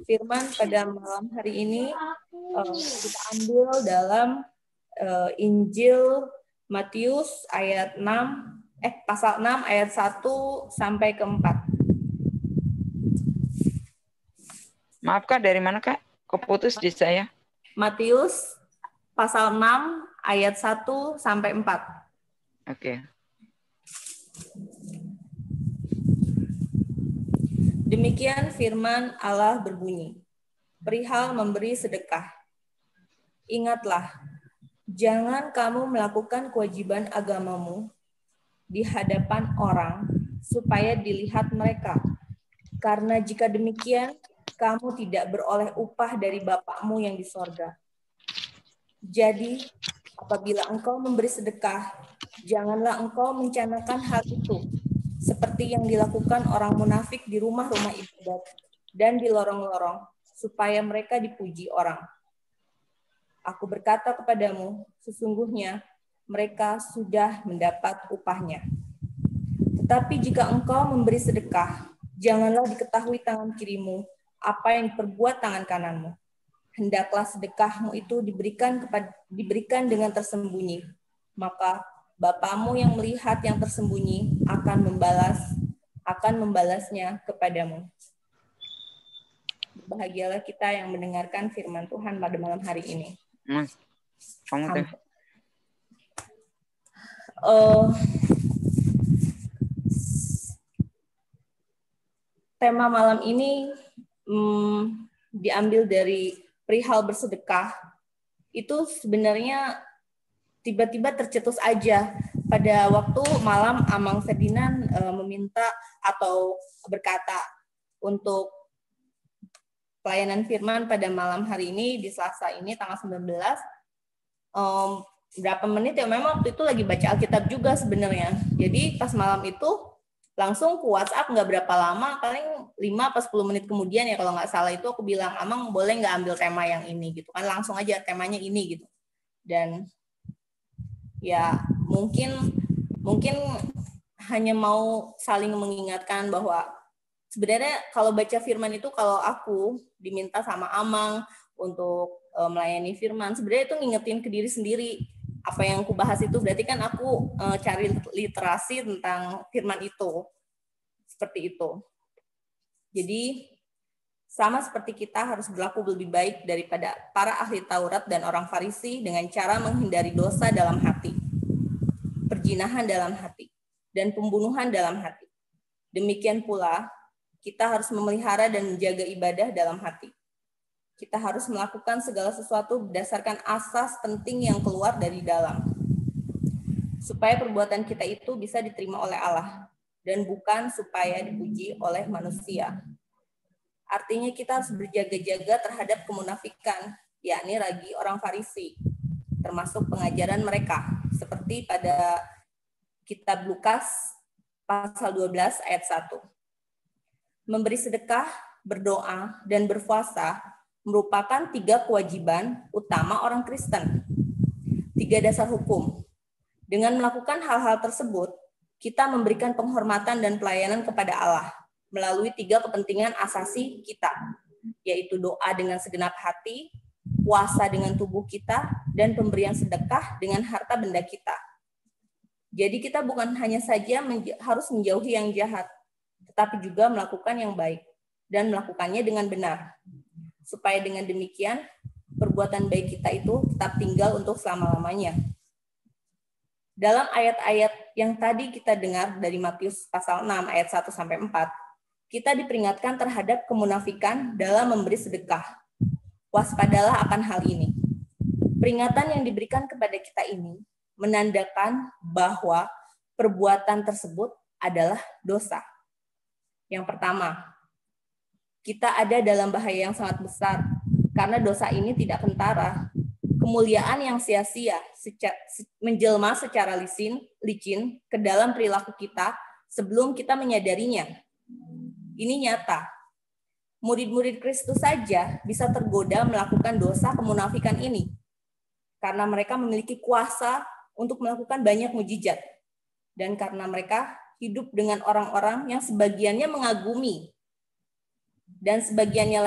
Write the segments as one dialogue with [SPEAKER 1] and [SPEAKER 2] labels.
[SPEAKER 1] firman pada malam hari ini kita ambil dalam Injil Matius ayat 6 pasal 6 ayat 1 sampai ke 4.
[SPEAKER 2] Maaf Kak, dari mana Kak? Keputus di saya.
[SPEAKER 1] Matius pasal 6 ayat 1 sampai 4.
[SPEAKER 2] Oke.
[SPEAKER 1] Demikian firman Allah berbunyi, perihal memberi sedekah. Ingatlah, jangan kamu melakukan kewajiban agamamu di hadapan orang supaya dilihat mereka. Karena jika demikian, kamu tidak beroleh upah dari Bapakmu yang di sorga. Jadi, apabila engkau memberi sedekah, janganlah engkau mencanakan hal itu, seperti yang dilakukan orang munafik di rumah-rumah ibadat dan di lorong-lorong, supaya mereka dipuji orang. Aku berkata kepadamu, sesungguhnya mereka sudah mendapat upahnya. Tetapi jika engkau memberi sedekah, janganlah diketahui tangan kirimu apa yang diperbuat tangan kananmu. Hendaklah sedekahmu itu diberikan dengan tersembunyi. Maka Bapamu yang melihat yang tersembunyi akan membalasnya kepadamu. Bahagialah kita yang mendengarkan firman Tuhan pada malam hari ini.
[SPEAKER 2] Kamu teh.
[SPEAKER 1] Tema malam ini diambil dari perihal bersedekah. Itu sebenarnya tiba-tiba tercetus aja pada waktu malam Amang Ferdinand meminta atau berkata untuk pelayanan firman pada malam hari ini di Selasa ini tanggal 19. Berapa menit ya, memang waktu itu lagi baca Alkitab juga sebenarnya. Jadi pas malam itu langsung ke WhatsApp, nggak berapa lama, paling 5-10 menit kemudian ya kalau nggak salah, itu aku bilang, Amang boleh nggak ambil tema yang ini gitu kan, langsung aja temanya ini gitu. Dan ya mungkin hanya mau saling mengingatkan bahwa sebenarnya kalau baca firman itu, kalau aku diminta sama Amang untuk melayani firman, sebenarnya itu ngingetin ke diri sendiri. Apa yang aku bahas itu berarti kan aku cari literasi tentang firman itu. Seperti itu. Jadi sama seperti kita harus berlaku lebih baik daripada para ahli Taurat dan orang Farisi dengan cara menghindari dosa dalam hati, perzinahan dalam hati, dan pembunuhan dalam hati. Demikian pula kita harus memelihara dan menjaga ibadah dalam hati. Kita harus melakukan segala sesuatu berdasarkan asas penting yang keluar dari dalam, supaya perbuatan kita itu bisa diterima oleh Allah, dan bukan supaya dipuji oleh manusia. Artinya kita harus berjaga-jaga terhadap kemunafikan, yakni ragi orang Farisi, termasuk pengajaran mereka, seperti pada kitab Lukas pasal 12 ayat 1. Memberi sedekah, berdoa, dan berpuasa merupakan 3 kewajiban utama orang Kristen. 3 dasar hukum. Dengan melakukan hal-hal tersebut, kita memberikan penghormatan dan pelayanan kepada Allah melalui 3 kepentingan asasi kita, yaitu doa dengan segenap hati, puasa dengan tubuh kita, dan pemberian sedekah dengan harta benda kita. Jadi kita bukan hanya saja harus menjauhi yang jahat, tetapi juga melakukan yang baik dan melakukannya dengan benar. Supaya dengan demikian, perbuatan baik kita itu tetap tinggal untuk selama-lamanya. Dalam ayat-ayat yang tadi kita dengar dari Matius pasal 6 ayat 1 sampai 4, kita diperingatkan terhadap kemunafikan dalam memberi sedekah. Waspadalah akan hal ini. Peringatan yang diberikan kepada kita ini menandakan bahwa perbuatan tersebut adalah dosa. Yang pertama, kita ada dalam bahaya yang sangat besar karena dosa ini tidak kentara. Kemuliaan yang sia-sia menjelma secara licin ke dalam perilaku kita sebelum kita menyadarinya. Ini nyata. Murid-murid Kristus saja bisa tergoda melakukan dosa kemunafikan ini karena mereka memiliki kuasa untuk melakukan banyak mukjizat, dan karena mereka hidup dengan orang-orang yang sebagiannya mengagumi dan sebagiannya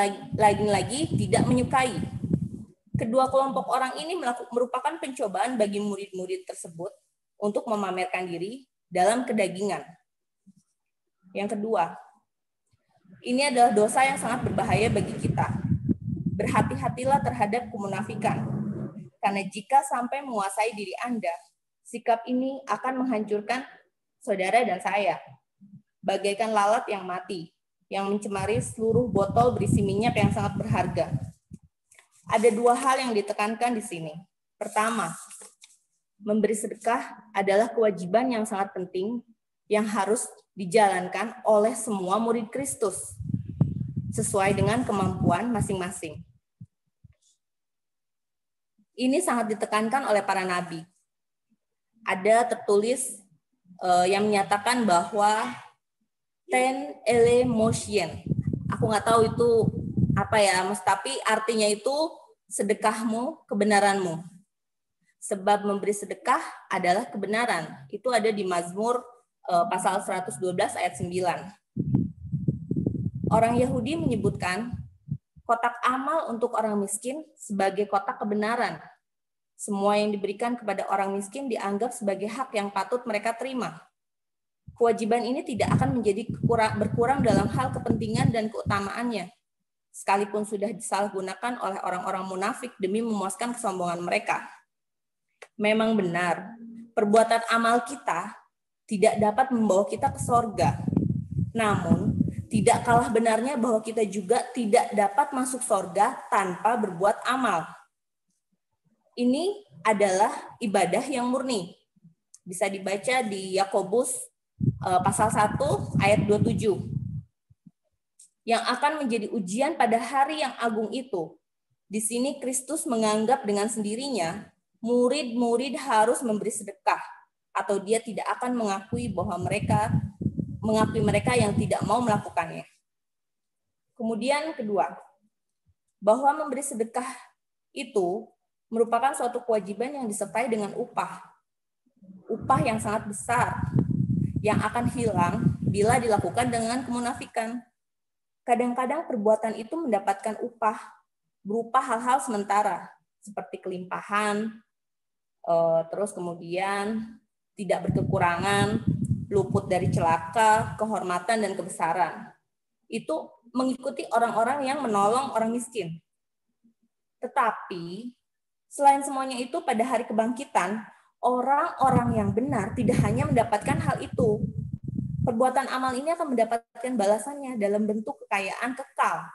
[SPEAKER 1] lagi tidak menyukai. Kedua kelompok orang ini merupakan pencobaan bagi murid-murid tersebut untuk memamerkan diri dalam kedagingan. Yang kedua, ini adalah dosa yang sangat berbahaya bagi kita. Berhati-hatilah terhadap kemunafikan, karena jika sampai menguasai diri Anda, sikap ini akan menghancurkan saudara dan saya, bagaikan lalat yang mati, yang mencemari seluruh botol berisi minyak yang sangat berharga. Ada dua hal yang ditekankan di sini. Pertama, memberi sedekah adalah kewajiban yang sangat penting yang harus dijalankan oleh semua murid Kristus sesuai dengan kemampuan masing-masing. Ini sangat ditekankan oleh para nabi. Ada tertulis yang menyatakan bahwa ten elemotion. Aku nggak tahu itu apa ya, tapi artinya itu sedekahmu, kebenaranmu. Sebab memberi sedekah adalah kebenaran. Itu ada di Mazmur pasal 112 ayat 9. Orang Yahudi menyebutkan kotak amal untuk orang miskin sebagai kotak kebenaran. Semua yang diberikan kepada orang miskin dianggap sebagai hak yang patut mereka terima. Kewajiban ini tidak akan menjadi berkurang dalam hal kepentingan dan keutamaannya, sekalipun sudah disalahgunakan oleh orang-orang munafik demi memuaskan kesombongan mereka. Memang benar, perbuatan amal kita tidak dapat membawa kita ke sorga. Namun, tidak kalah benarnya bahwa kita juga tidak dapat masuk sorga tanpa berbuat amal. Ini adalah ibadah yang murni. Bisa dibaca di Yakobus pasal 1 ayat 27. Yang akan menjadi ujian pada hari yang agung itu. Di sini Kristus menganggap dengan sendirinya murid-murid harus memberi sedekah, atau dia tidak akan mengakui mereka yang tidak mau melakukannya. Kemudian kedua, bahwa memberi sedekah itu merupakan suatu kewajiban yang disertai dengan upah yang sangat besar, yang akan hilang bila dilakukan dengan kemunafikan. Kadang-kadang perbuatan itu mendapatkan upah berupa hal-hal sementara, seperti kelimpahan, terus kemudian tidak berkekurangan, luput dari celaka, kehormatan, dan kebesaran. Itu mengikuti orang-orang yang menolong orang miskin. Tetapi, selain semuanya itu, pada hari kebangkitan, orang-orang yang benar tidak hanya mendapatkan hal itu. Perbuatan amal ini akan mendapatkan balasannya dalam bentuk kekayaan kekal.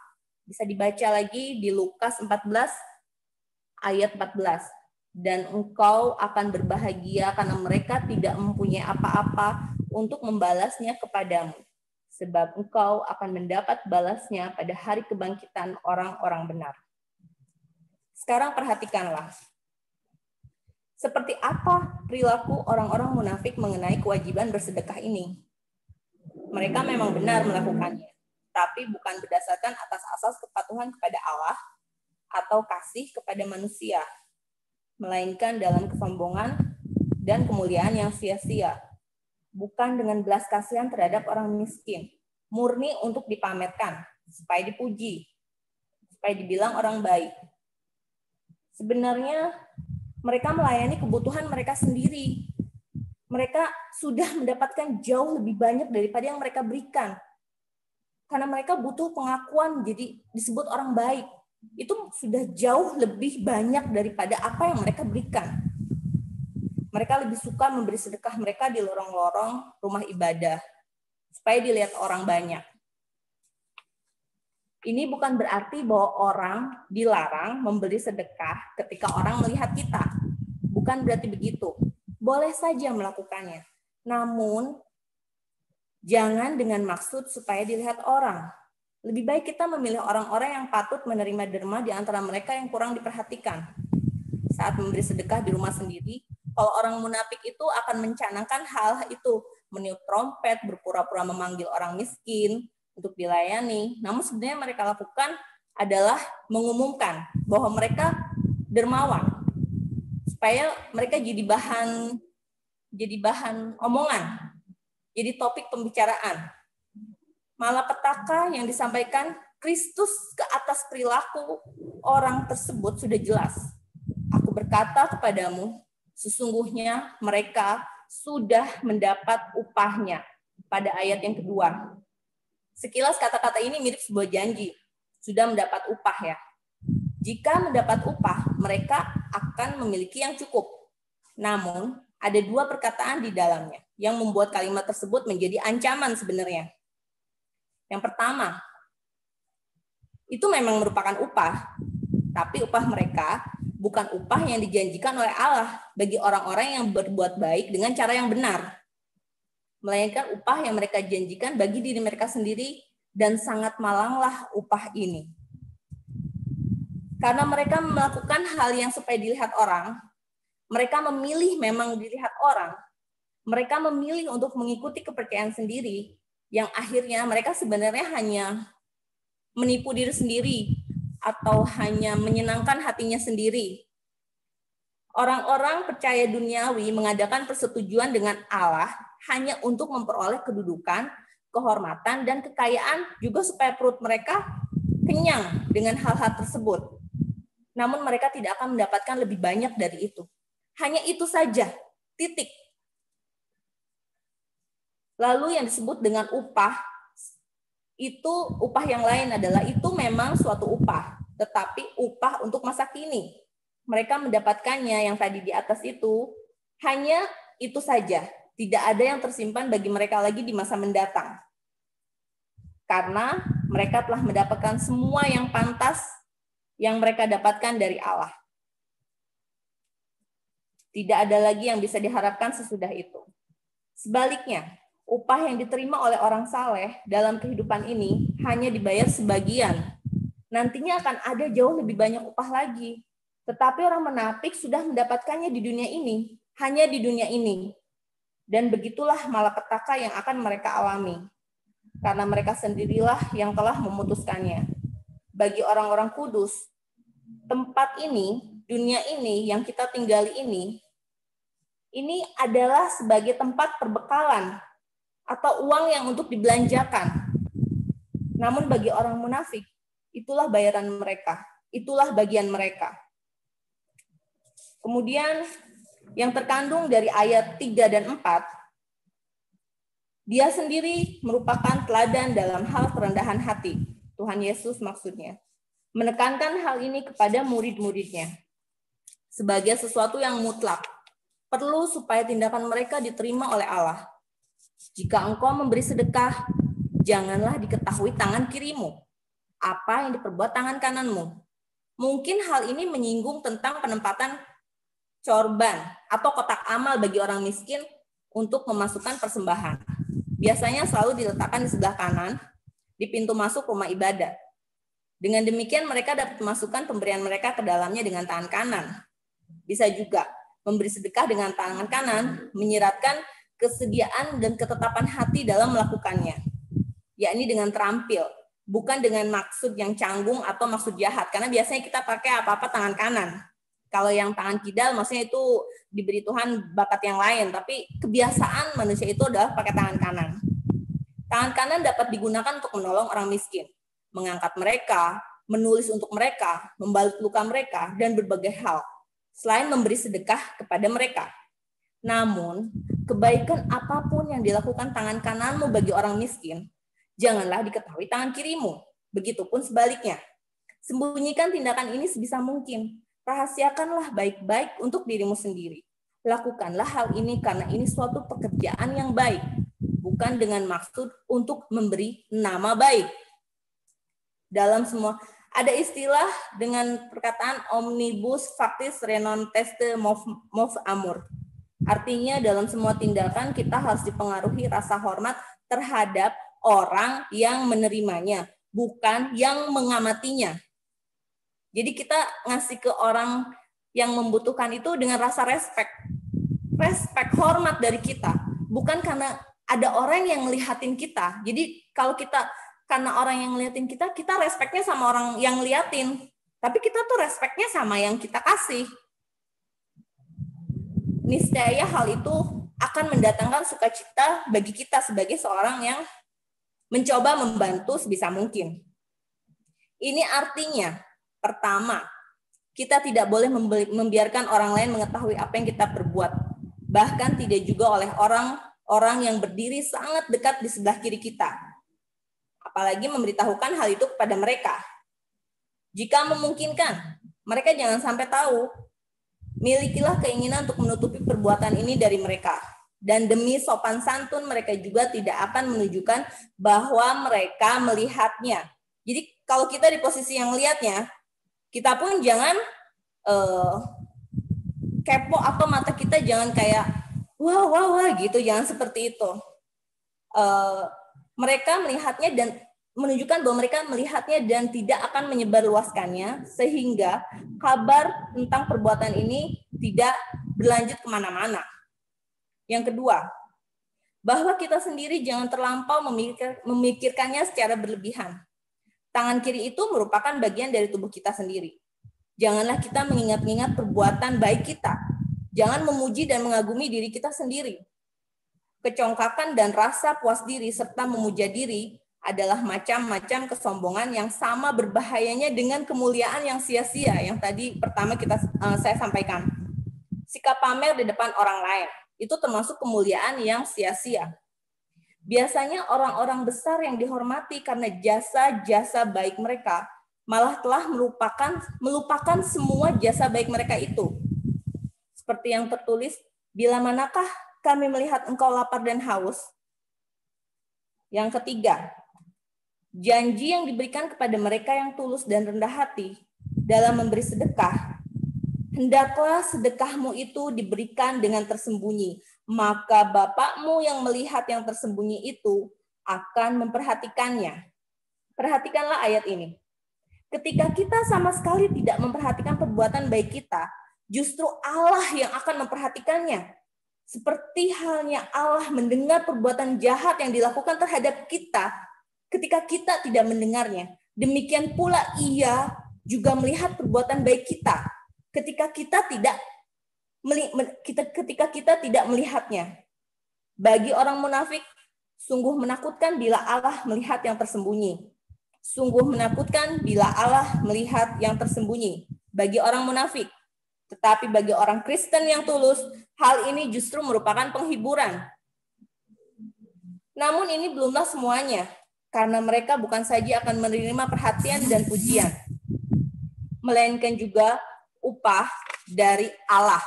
[SPEAKER 1] Bisa dibaca lagi di Lukas 14 ayat 14. Dan engkau akan berbahagia karena mereka tidak mempunyai apa-apa untuk membalasnya kepadamu. Sebab engkau akan mendapat balasnya pada hari kebangkitan orang-orang benar. Sekarang perhatikanlah. Seperti apa perilaku orang-orang munafik mengenai kewajiban bersedekah ini? Mereka memang benar melakukannya, tapi bukan berdasarkan atas asas kepatuhan kepada Allah atau kasih kepada manusia, melainkan dalam kesombongan dan kemuliaan yang sia-sia. Bukan dengan belas kasihan terhadap orang miskin, murni untuk dipamerkan, supaya dipuji, supaya dibilang orang baik. Sebenarnya mereka melayani kebutuhan mereka sendiri. Mereka sudah mendapatkan jauh lebih banyak daripada yang mereka berikan. Karena mereka butuh pengakuan jadi disebut orang baik. Itu sudah jauh lebih banyak daripada apa yang mereka berikan. Mereka lebih suka memberi sedekah mereka di lorong-lorong rumah ibadah, supaya dilihat orang banyak. Ini bukan berarti bahwa orang dilarang memberi sedekah ketika orang melihat kita. Bukan berarti begitu. Boleh saja melakukannya. Namun, jangan dengan maksud supaya dilihat orang. Lebih baik kita memilih orang-orang yang patut menerima derma di antara mereka yang kurang diperhatikan. Saat memberi sedekah di rumah sendiri, kalau orang munafik itu akan mencanangkan hal itu, meniup trompet, berpura-pura memanggil orang miskin untuk dilayani. Namun sebenarnya mereka lakukan adalah mengumumkan bahwa mereka dermawan, supaya mereka jadi bahan omongan, jadi topik pembicaraan. Malapetaka yang disampaikan Kristus ke atas perilaku orang tersebut sudah jelas. Aku berkata kepadamu, sesungguhnya mereka sudah mendapat upahnya. Pada ayat yang kedua. Sekilas kata-kata ini mirip sebuah janji. Sudah mendapat upah ya. Jika mendapat upah, mereka akan memiliki yang cukup. Namun, ada dua perkataan di dalamnya yang membuat kalimat tersebut menjadi ancaman sebenarnya. Yang pertama, itu memang merupakan upah, tapi upah mereka bukan upah yang dijanjikan oleh Allah bagi orang-orang yang berbuat baik dengan cara yang benar, melainkan upah yang mereka janjikan bagi diri mereka sendiri, dan sangat malanglah upah ini. Karena mereka melakukan hal yang supaya dilihat orang, mereka memilih memang dilihat orang, mereka memilih untuk mengikuti kepercayaan sendiri, yang akhirnya mereka sebenarnya hanya menipu diri sendiri atau hanya menyenangkan hatinya sendiri. Orang-orang percaya duniawi mengadakan persetujuan dengan Allah hanya untuk memperoleh kedudukan, kehormatan, dan kekayaan, juga supaya perut mereka kenyang dengan hal-hal tersebut. Namun mereka tidak akan mendapatkan lebih banyak dari itu. Hanya itu saja, titik. Lalu yang disebut dengan upah, itu upah yang lain adalah itu memang suatu upah, tetapi upah untuk masa kini. Mereka mendapatkannya yang tadi di atas itu, hanya itu saja. Tidak ada yang tersimpan bagi mereka lagi di masa mendatang. Karena mereka telah mendapatkan semua yang pantas yang mereka dapatkan dari Allah. Tidak ada lagi yang bisa diharapkan sesudah itu. Sebaliknya, upah yang diterima oleh orang saleh dalam kehidupan ini hanya dibayar sebagian. Nantinya akan ada jauh lebih banyak upah lagi. Tetapi orang munafik sudah mendapatkannya di dunia ini, hanya di dunia ini. Dan begitulah malapetaka yang akan mereka alami. Karena mereka sendirilah yang telah memutuskannya. Bagi orang-orang kudus, tempat ini, dunia ini yang kita tinggali ini adalah sebagai tempat perbekalan atau uang yang untuk dibelanjakan. Namun bagi orang munafik, itulah bayaran mereka, itulah bagian mereka. Kemudian yang terkandung dari ayat 3 dan 4, dia sendiri merupakan teladan dalam hal kerendahan hati. Tuhan Yesus maksudnya. Menekankan hal ini kepada murid-muridnya. Sebagai sesuatu yang mutlak. Perlu supaya tindakan mereka diterima oleh Allah. Jika engkau memberi sedekah, janganlah diketahui tangan kirimu. Apa yang diperbuat tangan kananmu. Mungkin hal ini menyinggung tentang penempatan corban atau kotak amal bagi orang miskin untuk memasukkan persembahan. Biasanya selalu diletakkan di sebelah kanan, di pintu masuk rumah ibadah. Dengan demikian mereka dapat memasukkan pemberian mereka ke dalamnya dengan tangan kanan. Bisa juga memberi sedekah dengan tangan kanan, menyiratkan kesediaan dan ketetapan hati dalam melakukannya, yakni dengan terampil, bukan dengan maksud yang canggung atau maksud jahat, karena biasanya kita pakai apa-apa tangan kanan. Kalau yang tangan kidal, maksudnya itu diberi Tuhan bakat yang lain, tapi kebiasaan manusia itu adalah pakai tangan kanan. Tangan kanan dapat digunakan untuk menolong orang miskin, mengangkat mereka, menulis untuk mereka, membalut luka mereka, dan berbagai hal, selain memberi sedekah kepada mereka. Namun, kebaikan apapun yang dilakukan tangan kananmu bagi orang miskin, janganlah diketahui tangan kirimu. Begitupun sebaliknya. Sembunyikan tindakan ini sebisa mungkin. Rahasiakanlah baik-baik untuk dirimu sendiri. Lakukanlah hal ini karena ini suatu pekerjaan yang baik, bukan dengan maksud untuk memberi nama baik. Dalam semua, ada istilah dengan perkataan omnibus factis renon teste mov amor. Artinya dalam semua tindakan kita harus dipengaruhi rasa hormat terhadap orang yang menerimanya, bukan yang mengamatinya. Jadi kita ngasih ke orang yang membutuhkan itu dengan rasa respect, hormat dari kita, bukan karena ada orang yang ngelihatin kita. Jadi kalau kita karena orang yang ngeliatin kita, kita respectnya sama orang yang ngeliatin, tapi kita tuh respectnya sama yang kita kasih. Niscaya hal itu akan mendatangkan sukacita bagi kita sebagai seorang yang mencoba membantu sebisa mungkin. Ini artinya, pertama, kita tidak boleh membiarkan orang lain mengetahui apa yang kita perbuat. Bahkan tidak juga oleh orang yang berdiri sangat dekat di sebelah kiri kita. Apalagi memberitahukan hal itu kepada mereka. Jika memungkinkan, mereka jangan sampai tahu. Milikilah keinginan untuk menutupi perbuatan ini dari mereka. Dan demi sopan santun, mereka juga tidak akan menunjukkan bahwa mereka melihatnya. Jadi kalau kita di posisi yang lihatnya, kita pun jangan kepo atau mata kita jangan kayak wah gitu, jangan seperti itu. Mereka melihatnya dan menunjukkan bahwa mereka melihatnya dan tidak akan menyebarluaskannya sehingga kabar tentang perbuatan ini tidak berlanjut kemana-mana. Yang kedua, bahwa kita sendiri jangan terlampau memikirkannya secara berlebihan. Tangan kiri itu merupakan bagian dari tubuh kita sendiri. Janganlah kita mengingat-ingat perbuatan baik kita. Jangan memuji dan mengagumi diri kita sendiri. Kecongkakan dan rasa puas diri serta memuja diri adalah macam-macam kesombongan yang sama berbahayanya dengan kemuliaan yang sia-sia yang tadi pertama saya sampaikan. Sikap pamer di depan orang lain itu termasuk kemuliaan yang sia-sia. Biasanya orang-orang besar yang dihormati karena jasa-jasa baik mereka malah telah melupakan semua jasa baik mereka itu. Seperti yang tertulis, bila manakah kami melihat engkau lapar dan haus? Yang ketiga, janji yang diberikan kepada mereka yang tulus dan rendah hati dalam memberi sedekah. Hendaklah sedekahmu itu diberikan dengan tersembunyi, maka Bapakmu yang melihat yang tersembunyi itu akan memperhatikannya. Perhatikanlah ayat ini. Ketika kita sama sekali tidak memperhatikan perbuatan baik kita, justru Allah yang akan memperhatikannya. Seperti halnya Allah mendengar perbuatan jahat yang dilakukan terhadap kita ketika kita tidak mendengarnya. Demikian pula Ia juga melihat perbuatan baik kita ketika kita tidak melihatnya. Bagi orang munafik, sungguh menakutkan bila Allah melihat yang tersembunyi. Sungguh menakutkan bila Allah melihat yang tersembunyi bagi orang munafik. Tetapi bagi orang Kristen yang tulus, hal ini justru merupakan penghiburan. Namun ini belumlah semuanya, karena mereka bukan saja akan menerima perhatian dan pujian, melainkan juga upah dari Allah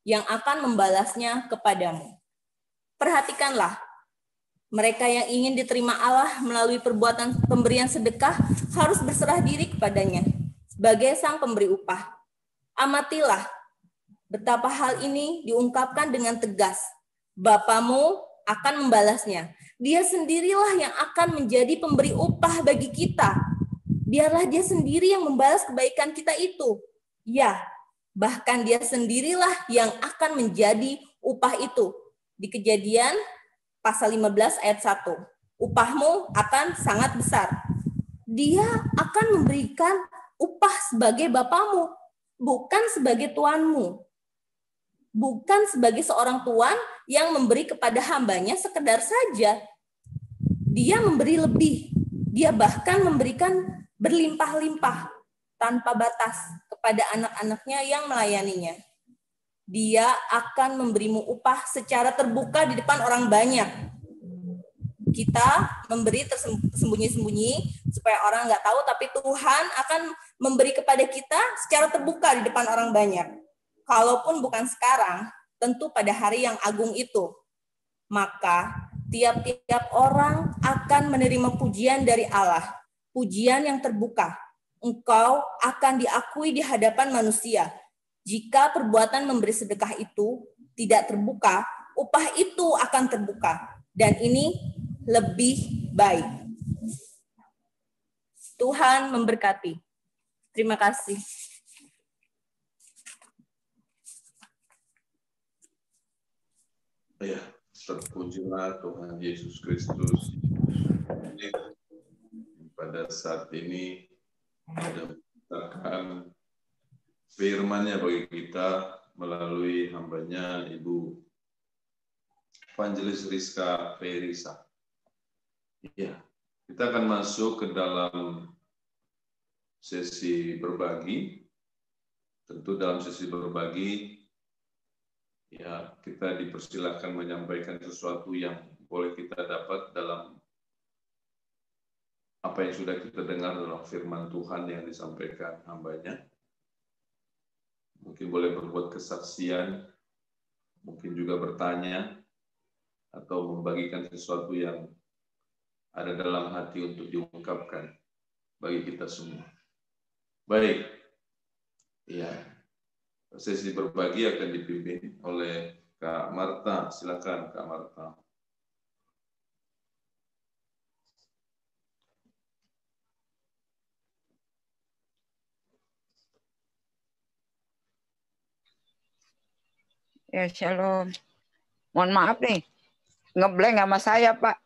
[SPEAKER 1] yang akan membalasnya kepadamu. Perhatikanlah, mereka yang ingin diterima Allah melalui perbuatan pemberian sedekah harus berserah diri kepadanya sebagai sang pemberi upah. Amatilah betapa hal ini diungkapkan dengan tegas. Bapamu akan membalasnya. Dia sendirilah yang akan menjadi pemberi upah bagi kita. Biarlah dia sendiri yang membalas kebaikan kita itu. Ya, bahkan dia sendirilah yang akan menjadi upah itu. Di Kejadian pasal 15 ayat 1. Upahmu akan sangat besar. Dia akan memberikan upah sebagai bapamu, bukan sebagai tuanmu. Bukan sebagai seorang tuan yang memberi kepada hambanya sekedar saja. Dia memberi lebih. Dia bahkan memberikan berlimpah-limpah tanpa batas kepada anak-anaknya yang melayaninya. Dia akan memberimu upah secara terbuka di depan orang banyak. Kita memberi tersembunyi-sembunyi supaya orang nggak tahu, tapi Tuhan akan memberi kepada kita secara terbuka di depan orang banyak. Kalaupun bukan sekarang, tentu pada hari yang agung itu. Maka tiap-tiap orang akan menerima pujian dari Allah, pujian yang terbuka. Engkau akan diakui di hadapan manusia. Jika perbuatan memberi sedekah itu tidak terbuka, upah itu akan terbuka. Dan ini lebih baik. Tuhan memberkati. Terima kasih.
[SPEAKER 3] Ya, terpujilah Tuhan Yesus Kristus. Pada saat ini ada menyatakan firman-Nya bagi kita melalui hambanya Ibu Evangelis Rizka Ferisa. Ya, kita akan masuk ke dalam sesi berbagi. Tentu dalam sesi berbagi, ya kita dipersilakan menyampaikan sesuatu yang boleh kita dapat dalam apa yang sudah kita dengar dalam firman Tuhan yang disampaikan hambanya. Mungkin boleh berbuat kesaksian, mungkin juga bertanya, atau membagikan sesuatu yang ada dalam hati untuk diungkapkan bagi kita semua. Baik, ya, sesi berbagi akan dipimpin oleh Kak Marta. Silakan Kak Marta.
[SPEAKER 2] Ya, shalom. Mohon maaf nih, ngeblank sama saya, Pak.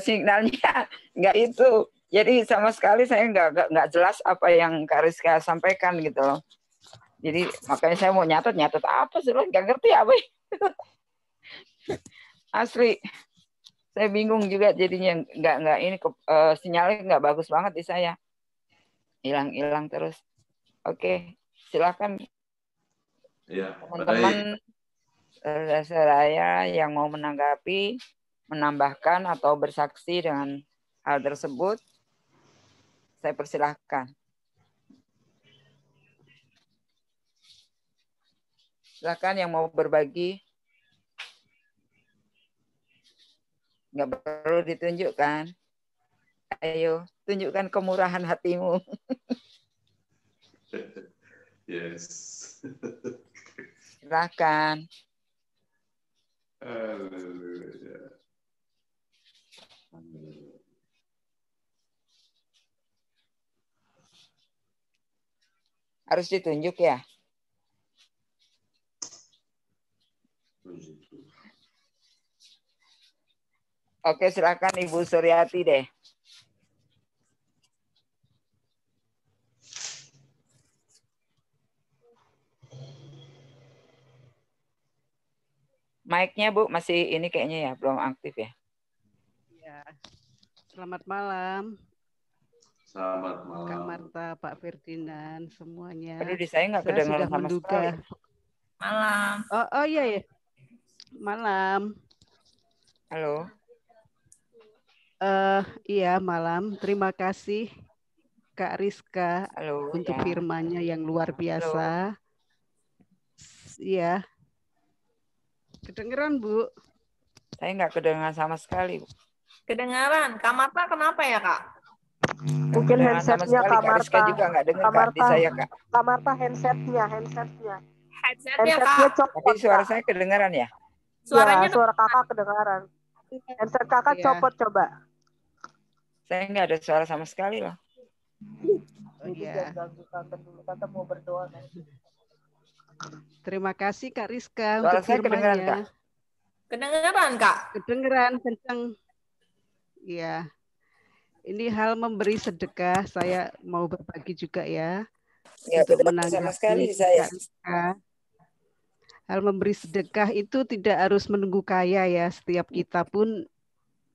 [SPEAKER 2] Signalnya nggak itu. Jadi sama sekali saya nggak jelas apa yang Kak Rizka sampaikan gitu loh. Jadi makanya saya mau nyatet apa sih, nggak ngerti apa. Asli, saya bingung juga jadinya nggak ini sinyalnya nggak bagus banget di saya. Hilang terus. Oke, silakan
[SPEAKER 3] Ya,
[SPEAKER 2] teman-teman saya yang mau menanggapi, menambahkan atau bersaksi dengan hal tersebut, saya persilahkan. Silakan yang mau berbagi. Nggak perlu ditunjukkan. Ayo, tunjukkan kemurahan hatimu.
[SPEAKER 3] Yes.
[SPEAKER 2] Silakan. Harus ditunjuk ya? Oke, silakan Ibu Suryati deh. Mic-nya Bu masih ini kayaknya ya, belum aktif ya.
[SPEAKER 4] Ya. Selamat malam.
[SPEAKER 3] Selamat malam.
[SPEAKER 4] Kak Marta, Pak Ferdinand, semuanya.
[SPEAKER 2] Aduh, di saya nggak
[SPEAKER 4] Saya
[SPEAKER 2] kedengaran
[SPEAKER 4] sudah
[SPEAKER 2] sama
[SPEAKER 4] menduga.
[SPEAKER 2] sekali.
[SPEAKER 1] Malam.
[SPEAKER 4] Oh iya ya. Malam.
[SPEAKER 2] Halo.
[SPEAKER 4] Iya malam. Terima kasih Kak Rizka
[SPEAKER 2] Halo,
[SPEAKER 4] untuk
[SPEAKER 2] ya.
[SPEAKER 4] firman-Nya yang luar biasa. Iya. Kedengeran Bu?
[SPEAKER 2] Saya nggak kedengaran sama sekali, Bu.
[SPEAKER 1] Kedengaran. Kak Marta kenapa ya, Kak?
[SPEAKER 5] Mungkin
[SPEAKER 2] Kedengaran sama
[SPEAKER 5] handsetnya
[SPEAKER 2] sekali.
[SPEAKER 5] Kak
[SPEAKER 2] Kak Rizka
[SPEAKER 5] Marta.
[SPEAKER 2] juga nggak dengar
[SPEAKER 5] Kak
[SPEAKER 2] Kak, di
[SPEAKER 5] Marta,
[SPEAKER 2] saya, Kak.
[SPEAKER 5] Kak Marta handsetnya.
[SPEAKER 1] Headsetnya,
[SPEAKER 5] Handsetnya
[SPEAKER 1] Kak.
[SPEAKER 5] copot,
[SPEAKER 2] Tapi suara
[SPEAKER 5] Kak.
[SPEAKER 2] saya kedengaran ya?
[SPEAKER 1] Suaranya
[SPEAKER 5] Ya, suara kakak kedengaran. Handset kakak
[SPEAKER 4] Iya.
[SPEAKER 5] copot coba.
[SPEAKER 2] Saya nggak ada suara sama sekali loh.
[SPEAKER 4] Oh
[SPEAKER 5] Ibu
[SPEAKER 4] iya.
[SPEAKER 5] jangan ganggu tante dulu. Tante mau berdoa kan.
[SPEAKER 4] Terima kasih Kak Rizka
[SPEAKER 2] Suara
[SPEAKER 4] untuk
[SPEAKER 2] saya kedengaran, Kak.
[SPEAKER 4] firman-Nya.
[SPEAKER 1] kedengeran, Kak.
[SPEAKER 4] Kedengeran kencang. Iya. Ini hal memberi sedekah. Saya mau berbagi juga ya.
[SPEAKER 2] Nggak
[SPEAKER 4] Untuk
[SPEAKER 2] kedengaran sama sekali di
[SPEAKER 4] menanggapi
[SPEAKER 2] saya.
[SPEAKER 4] Kak Rizka. Hal memberi sedekah itu tidak harus menunggu kaya ya. Setiap kita pun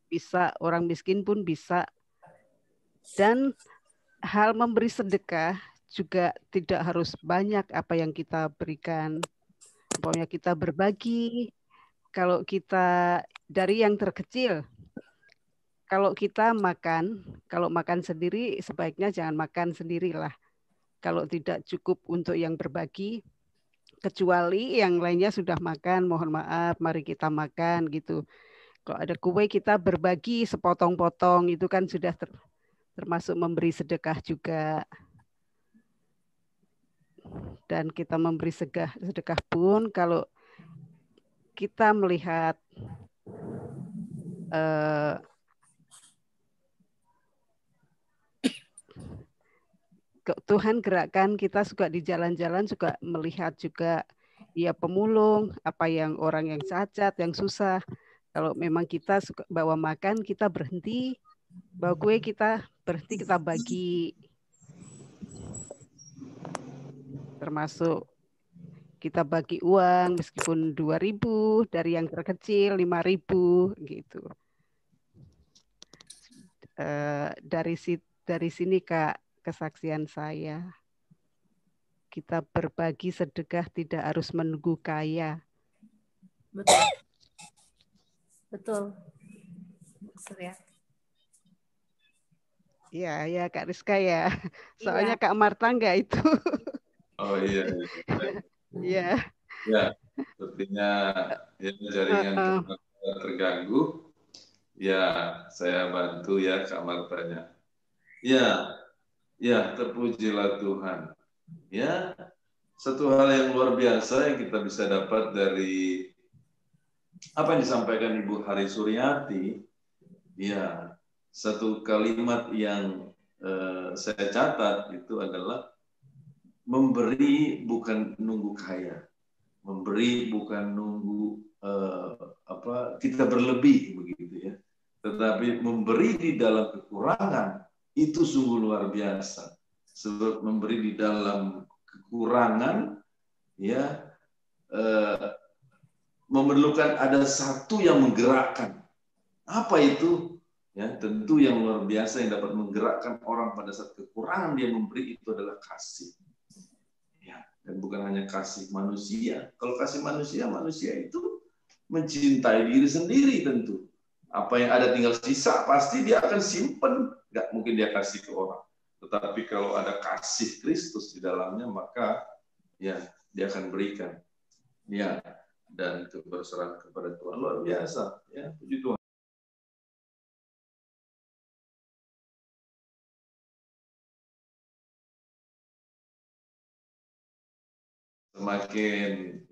[SPEAKER 4] bisa, orang miskin pun bisa. Dan hal memberi sedekah juga tidak harus banyak apa yang kita berikan. Pokoknya kita berbagi. Kalau kita dari yang terkecil, kalau kita makan, kalau makan sendiri sebaiknya jangan makan sendirilah. Kalau tidak cukup untuk yang berbagi, kecuali yang lainnya sudah makan, mohon maaf, mari kita makan gitu. Kalau ada kue kita berbagi sepotong-potong, itu kan sudah termasuk memberi sedekah juga. Dan kita memberi sedekah pun kalau kita melihat Tuhan gerakkan kita suka di jalan-jalan juga melihat juga ya pemulung, apa yang orang yang cacat, yang susah. Kalau memang kita suka bawa makan, kita berhenti, bawa kue kita berhenti, kita bagi. Termasuk kita bagi uang meskipun 2.000, dari yang terkecil 5.000 gitu. Dari sini Kak kesaksian saya. Kita berbagi sedekah tidak harus menunggu kaya.
[SPEAKER 1] Betul. Betul. Surya.
[SPEAKER 4] Ya Kak Rizka ya. Soalnya
[SPEAKER 1] Iya.
[SPEAKER 4] Kak Marta enggak itu.
[SPEAKER 3] Oh iya.
[SPEAKER 4] Iya.
[SPEAKER 3] Ya, sepertinya ya, jaringan kita terganggu. Ya, saya bantu ya Kak Martanya. Ya, ya terpujilah Tuhan. Ya, satu hal yang luar biasa yang kita bisa dapat dari apa yang disampaikan Ibu Hari Suryati. Ya, satu kalimat yang saya catat itu adalah memberi bukan nunggu kaya. Memberi bukan nunggu kita berlebih begitu ya, tetapi memberi di dalam kekurangan itu sungguh luar biasa. Sebab memberi di dalam kekurangan ya memerlukan ada satu yang menggerakkan. Apa itu? Ya, tentu yang luar biasa yang dapat menggerakkan orang pada saat kekurangan dia memberi itu adalah kasih. Dan bukan hanya kasih manusia. Kalau kasih manusia, manusia itu mencintai diri sendiri tentu. Apa yang ada tinggal sisa, pasti dia akan simpen. Nggak mungkin dia kasih ke orang. Tetapi kalau ada kasih Kristus di dalamnya, maka ya dia akan berikan. Ya, dan keberserahan kepada Tuhan luar biasa. Ya, puji Tuhan. Semakin